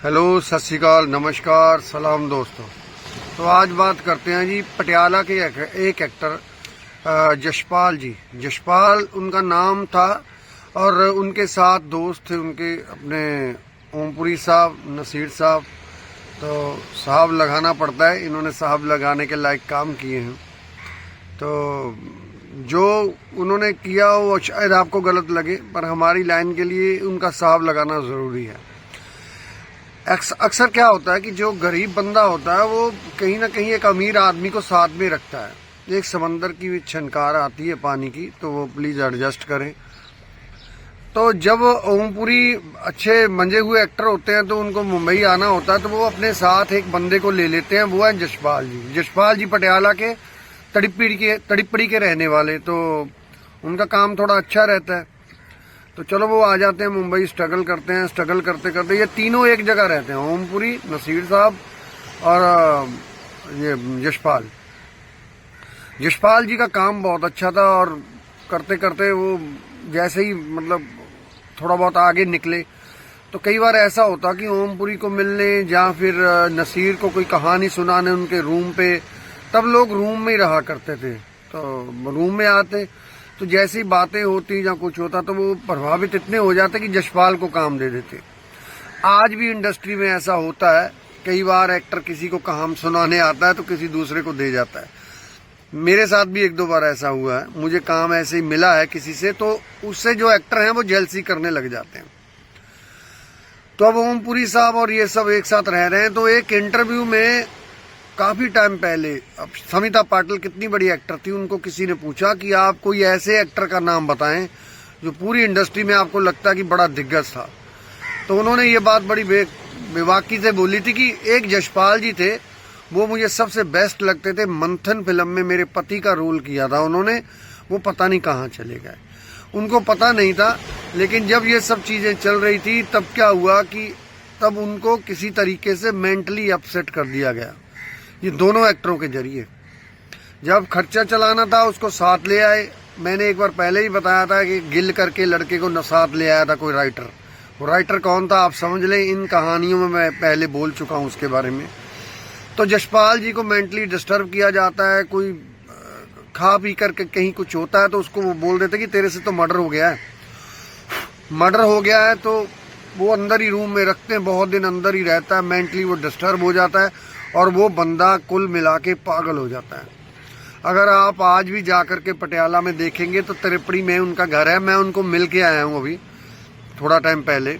Hello, सत श्री अकाल, नमस्कार, सलाम दोस्तों। तो आज बात करते हैं जी पटियाला के एक एक्टर जशपाल जी। जशपाल उनका नाम था और उनके साथ दोस्त थे उनके अपने ओमपुरी साहब, नसीर साहब। तो साहब लगाना पड़ता है, इन्होंने साहब लगाने के लायक काम किए हैं। तो जो उन्होंने किया वो शायद आपको गलत लगे, पर हमारी लाइन के लिए उनका साहब लगाना ज़रूरी है। अक्सर क्या होता है कि जो गरीब बंदा होता है वो कहीं ना कहीं एक अमीर आदमी को साथ में रखता है। एक समंदर की छनकार आती है पानी की, तो वो प्लीज़ एडजस्ट करें। तो जब ओमपुरी अच्छे मंजे हुए एक्टर होते हैं तो उनको मुंबई आना होता है, तो वो अपने साथ एक बंदे को ले लेते हैं। वो है जशपाल जी। जशपाल जी पटियाला के तड़िपड़ी के रहने वाले, तो उनका काम थोड़ा अच्छा रहता है। तो चलो वो आ जाते हैं मुंबई, स्ट्रगल करते हैं। स्ट्रगल करते करते ये तीनों एक जगह रहते हैं, ओमपुरी, नसीर साहब और ये जशपाल। जशपाल जी का काम बहुत अच्छा था और करते करते वो जैसे ही मतलब थोड़ा बहुत आगे निकले, तो कई बार ऐसा होता कि ओमपुरी को मिलने या फिर नसीर को कोई कहानी सुनाने उनके रूम पे, तब लोग रूम में ही रहा करते थे। तो रूम में आते तो जैसी बातें होती या कुछ होता तो वो प्रभावित इतने हो जाते कि जशपाल को काम दे देते। आज भी इंडस्ट्री में ऐसा होता है, कई बार एक्टर किसी को कहानी सुनाने आता है तो किसी दूसरे को दे जाता है। मेरे साथ भी एक दो बार ऐसा हुआ है, मुझे काम ऐसे ही मिला है किसी से, तो उससे जो एक्टर हैं वो जेलसी करने लग जाते हैं। तो अब ओमपुरी साहब और ये सब एक साथ रह रहे हैं। तो एक इंटरव्यू में काफी टाइम पहले, अब समिता पाटिल कितनी बड़ी एक्टर थी, उनको किसी ने पूछा कि आप कोई ऐसे एक्टर का नाम बताएं जो पूरी इंडस्ट्री में आपको लगता कि बड़ा दिग्गज था। तो उन्होंने ये बात बड़ी बेबाकी से बोली थी कि एक जशपाल जी थे, वो मुझे सबसे बेस्ट लगते थे। मंथन फिल्म में मेरे पति का रोल किया था उन्होंने, वो पता नहीं कहाँ चले गए, उनको पता नहीं था। लेकिन जब ये सब चीजें चल रही थी तब क्या हुआ कि तब उनको किसी तरीके से मेंटली अपसेट कर दिया गया, ये दोनों एक्टरों के जरिए। जब खर्चा चलाना था उसको साथ ले आए। मैंने एक बार पहले ही बताया था कि गिल करके लड़के को साथ ले आया था कोई राइटर। वो राइटर कौन था आप समझ लें, इन कहानियों में मैं पहले बोल चुका हूं उसके बारे में। तो जशपाल जी को मेंटली डिस्टर्ब किया जाता है। कोई खा पी करके कहीं कुछ होता है तो उसको वो बोल देते कि तेरे से तो मर्डर हो गया है। मर्डर हो गया है तो वो अंदर ही रूम में रखते हैं, बहुत दिन अंदर ही रहता है, मेंटली वो डिस्टर्ब हो जाता है और वो बंदा कुल मिला के पागल हो जाता है। अगर आप आज भी जाकर के पटियाला में देखेंगे तो तड़िपड़ी में उनका घर है, मैं उनको मिल के आया हूँ अभी थोड़ा टाइम पहले।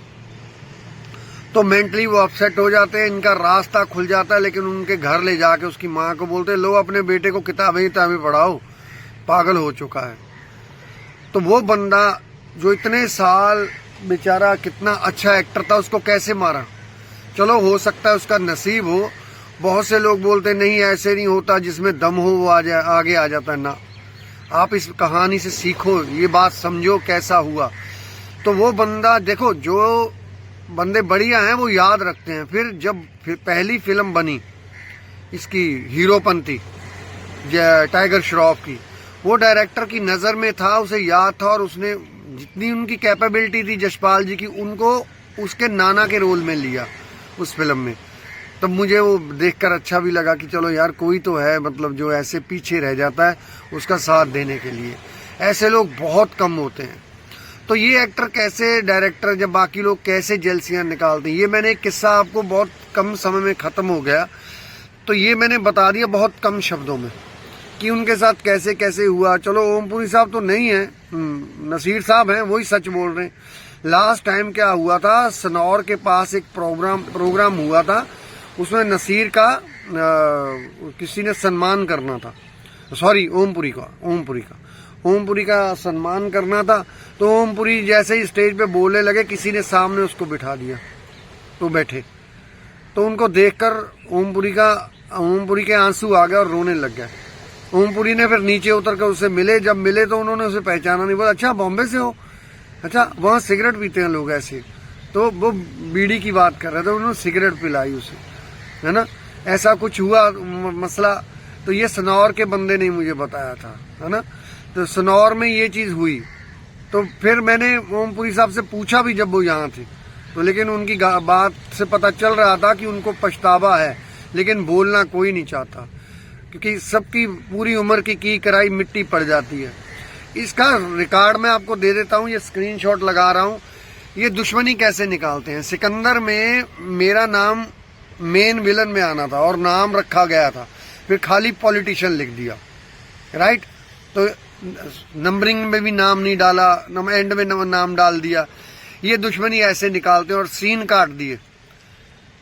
तो मेंटली वो अपसेट हो जाते हैं, इनका रास्ता खुल जाता है। लेकिन उनके घर ले जाके उसकी माँ को बोलते लो अपने बेटे को किताबें पढ़ाओ, पागल हो चुका है। तो वो बंदा जो इतने साल बेचारा कितना अच्छा एक्टर था, उसको कैसे मारा? चलो हो सकता है उसका नसीब हो। बहुत से लोग बोलते नहीं ऐसे नहीं होता, जिसमें दम हो वो आगे आ जाता है ना। आप इस कहानी से सीखो, ये बात समझो कैसा हुआ। तो वो बंदा देखो, जो बंदे बढ़िया हैं वो याद रखते हैं। फिर पहली फिल्म बनी इसकी हीरोपंती टाइगर श्रॉफ की, वो डायरेक्टर की नजर में था, उसे याद था और उसने जितनी उनकी कैपेबिलिटी थी जशपाल जी की, उनको उसके नाना के रोल में लिया उस फिल्म में। तब मुझे वो देखकर अच्छा भी लगा कि चलो यार कोई तो है, मतलब जो ऐसे पीछे रह जाता है उसका साथ देने के लिए। ऐसे लोग बहुत कम होते हैं। तो ये एक्टर कैसे, डायरेक्टर जब बाकी लोग कैसे जेलसियां निकालते हैं, ये मैंने एक किस्सा आपको बहुत कम समय में खत्म हो गया, तो ये मैंने बता दिया बहुत कम शब्दों में कि उनके साथ कैसे कैसे हुआ। चलो ओमपुरी साहब तो नहीं है, नसीर साहब हैं, वही सच बोल रहे हैं। लास्ट टाइम क्या हुआ था, सनौर के पास एक प्रोग्राम हुआ था, उसमें नसीर का किसी ने सम्मान करना था, सॉरी ओमपुरी का सम्मान करना था। तो ओमपुरी जैसे ही स्टेज पे बोलने लगे, किसी ने सामने उसको बिठा दिया, तो बैठे। तो उनको देखकर ओमपुरी के आंसू आ गए और रोने लग गए। ओमपुरी ने फिर नीचे उतर कर उससे मिले, जब मिले तो उन्होंने उसे पहचाना नहीं। बोला अच्छा बॉम्बे से हो, अच्छा वहाँ सिगरेट पीते हैं लोग ऐसे। तो वो बीड़ी की बात कर रहे थे, उन्होंने सिगरेट पिलाई उसे, है ना। ऐसा कुछ हुआ मसला। तो ये सनौर के बंदे ने मुझे बताया था, है ना। तो सनौर में ये चीज हुई। तो फिर मैंने ओमपुरी साहब से पूछा भी जब वो यहाँ थे तो लेकिन उनकी बात से पता चल रहा था कि उनको पछतावा है, लेकिन बोलना कोई नहीं चाहता, क्योंकि सबकी पूरी उम्र की कराई मिट्टी पड़ जाती है। इसका रिकॉर्ड मैं आपको दे देता हूँ, ये स्क्रीनशॉट लगा रहा हूँ। ये दुश्मनी कैसे निकालते हैं। सिकंदर में मेरा नाम मेन विलन में आना था और नाम रखा गया था, फिर खाली पॉलिटिशियन लिख दिया, राइट। तो नंबरिंग में भी नाम नहीं डाला, एंड में नाम डाल दिया। ये दुश्मनी ऐसे निकालते हैं और सीन काट दिए।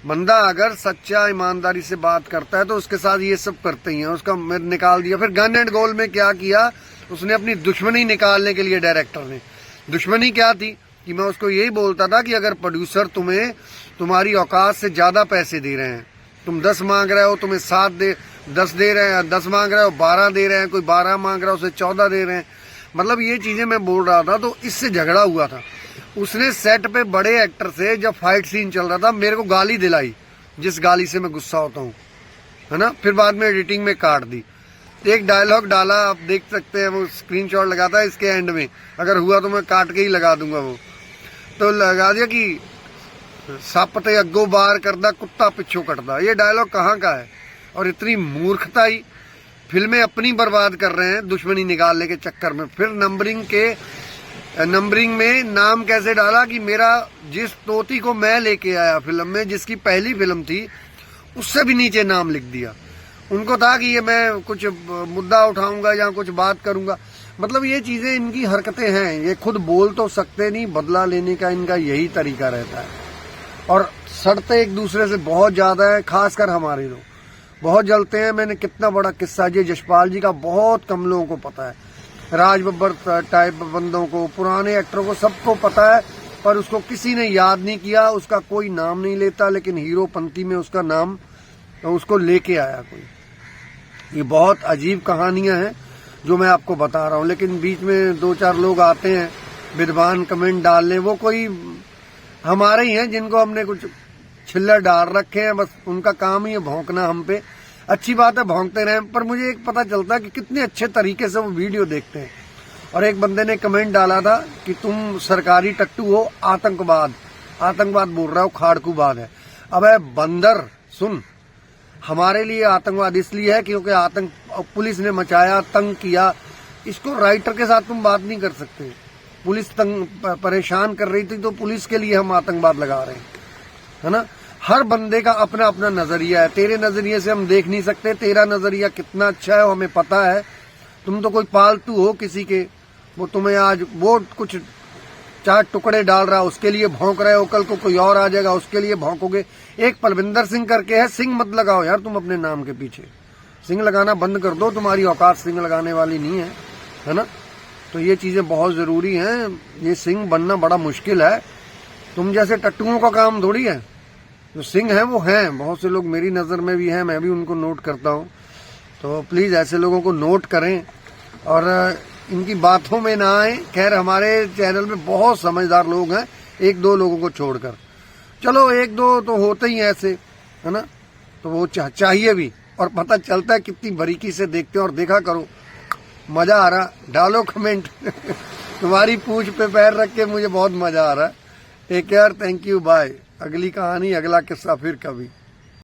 बंदा अगर सच्चा ईमानदारी से बात करता है तो उसके साथ ये सब करते ही हैं। उसका निकाल दिया। फिर गन एंड गोल में क्या किया, उसने अपनी दुश्मनी निकालने के लिए, डायरेक्टर ने, दुश्मनी क्या थी कि मैं उसको यही बोलता था कि अगर प्रोड्यूसर तुम्हें तुम्हारी औकात से ज्यादा पैसे दे रहे हैं, तुम 10 मांग रहे हो, तुम्हें 10 दे रहे हैं, 10 मांग रहे हो 12 दे रहे हैं, कोई 12 मांग रहा है उसे 14 दे रहे हैं, मतलब ये चीजें मैं बोल रहा था। तो इससे झगड़ा हुआ था। उसने सेट पे बड़े एक्टर से जब फाइट सीन चल रहा था मेरे को गाली दिलाई, जिस गाली से मैं गुस्सा होता हूँ, है ना। फिर बाद में एडिटिंग में काट दी। एक डायलॉग डाला, आप देख सकते हैं, वो स्क्रीनशॉट लगाता है इसके एंड में, अगर हुआ तो मैं काट के ही लगा दूंगा। वो तो लगा दिया कि सप ते अग्गो बार करदा कुत्ता पिछो कटदा। ये डायलॉग कहाँ का है। और इतनी मूर्खताई, फिल्में अपनी बर्बाद कर रहे हैं दुश्मनी निकालने के चक्कर में। फिर नंबरिंग में नाम कैसे डाला कि मेरा जिस तोती को मैं लेके आया फिल्म में, जिसकी पहली फिल्म थी, उससे भी नीचे नाम लिख दिया। उनको था कि ये मैं कुछ मुद्दा उठाऊंगा या कुछ बात करूंगा। मतलब ये चीजें, इनकी हरकतें हैं। ये खुद बोल तो सकते नहीं, बदला लेने का इनका यही तरीका रहता है। और सड़ते एक दूसरे से बहुत ज्यादा है, खासकर हमारे लोग बहुत जलते हैं। मैंने कितना बड़ा किस्सा ये यशपाल जी का बहुत कम लोगों को पता है। राज बब्बर टाइप बंदों को, पुराने एक्टरों को, सबको पता है, पर उसको किसी ने याद नहीं किया, उसका कोई नाम नहीं लेता। लेकिन हीरो पंक्ति में उसका नाम तो उसको लेके आया कोई। ये बहुत अजीब कहानियां हैं जो मैं आपको बता रहा हूँ। लेकिन बीच में 2-4 लोग आते हैं विद्वान कमेंट डालने, वो कोई हमारे ही हैं जिनको हमने कुछ छिल्लर डाल रखे हैं, बस उनका काम ही है भौंकना हम पे। अच्छी बात है, भौंकते रहे, पर मुझे एक पता चलता है कि कितने अच्छे तरीके से वो वीडियो देखते हैं। और एक बंदे ने कमेंट डाला था कि तुम सरकारी टट्टू हो, आतंकवाद बोल रहा हो, खाड़कूबाद है। अबे बंदर सुन, हमारे लिए आतंकवाद इसलिए है क्योंकि पुलिस ने मचाया, तंग किया। इसको राइटर के साथ तुम बात नहीं कर सकते। पुलिस परेशान कर रही थी तो पुलिस के लिए हम आतंकवाद लगा रहे हैं, है ना। हर बंदे का अपना अपना नजरिया है। तेरे नजरिए से हम देख नहीं सकते, तेरा नजरिया कितना अच्छा है हमें पता है। तुम तो कोई पालतू हो किसी के, वो तुम्हें आज वो कुछ 4 टुकड़े डाल रहा है उसके लिए भौंक रहे हो, कल को कोई और आ जाएगा उसके लिए भौंकोगे। एक पलविंदर सिंह करके है, सिंह मत लगाओ यार तुम अपने नाम के पीछे। सिंह लगाना बंद कर दो, तुम्हारी औकात सिंह लगाने वाली नहीं है ना। तो ये चीजें बहुत जरूरी हैं। ये सिंह बनना बड़ा मुश्किल है। तुम जैसे टट्टुओं का काम थोड़ी है। जो सिंह है वो हैं, बहुत से लोग मेरी नजर में भी हैं, मैं भी उनको नोट करता हूँ। तो प्लीज ऐसे लोगों को नोट करें और इनकी बातों में ना आए। खैर हमारे चैनल में बहुत समझदार लोग हैं, 1-2 लोगों को छोड़कर। चलो 1-2 तो होते ही ऐसे, है ना। तो वो चाहिए भी, और पता चलता है कितनी बारीकी से देखते हैं। और देखा करो, मजा आ रहा, डालो कमेंट तुम्हारी पूंछ पे पैर रख के मुझे बहुत मजा आ रहा है। Take care, thank you, bye. अगली कहानी, अगला किस्सा फिर कभी।